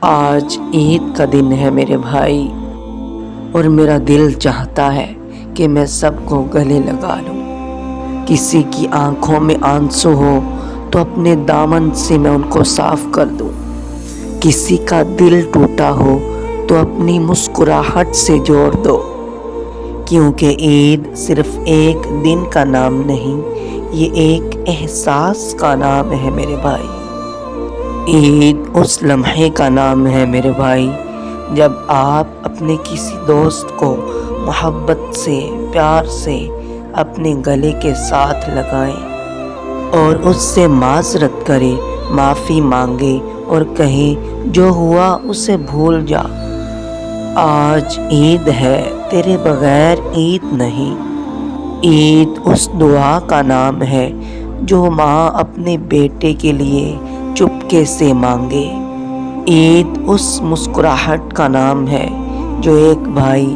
آج عید کا دن ہے میرے بھائی، اور میرا دل چاہتا ہے کہ میں سب کو گلے لگا لوں۔ کسی کی آنکھوں میں آنسو ہو تو اپنے دامن سے میں ان کو صاف کر دوں۔ کسی کا دل ٹوٹا ہو تو اپنی مسکراہٹ سے جوڑ دو، کیونکہ عید صرف ایک دن کا نام نہیں، یہ ایک احساس کا نام ہے میرے بھائی۔ عید اس لمحے کا نام ہے میرے بھائی جب آپ اپنے کسی دوست کو محبت سے، پیار سے اپنے گلے کے ساتھ لگائیں اور اس سے معذرت کریں، معافی مانگے اور کہیں جو ہوا اسے بھول جا۔ آج عید ہے، تیرے بغیر عید نہیں۔ عید اس دعا کا نام ہے جو ماں اپنے بیٹے کے لیے چپکے سے مانگے۔ عید اس مسکراہٹ کا نام ہے جو ایک بھائی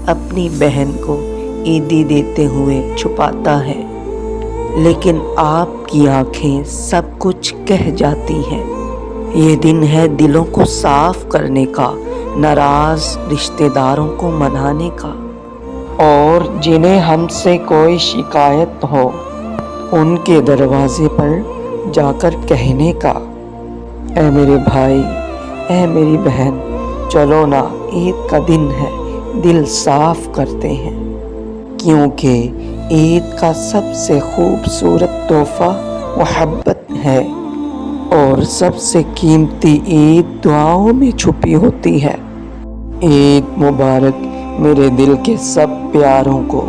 اپنی بہن کو عیدی دیتے ہوئے چھپاتا ہے، لیکن آپ کی آنکھیں سب کچھ کہہ جاتی ہیں۔ یہ دن ہے دلوں کو صاف کرنے کا، ناراض رشتہ داروں کو منانے کا، اور جنہیں ہم سے کوئی شکایت ہو ان کے دروازے پر جا کر کہنے کا، اے میرے بھائی، اے میری بہن، چلو نا، عید کا دن ہے، دل صاف کرتے ہیں۔ کیونکہ عید کا سب سے خوبصورت تحفہ محبت ہے، اور سب سے قیمتی عید دعاؤں میں چھپی ہوتی ہے۔ عید مبارک میرے دل کے سب پیاروں کو۔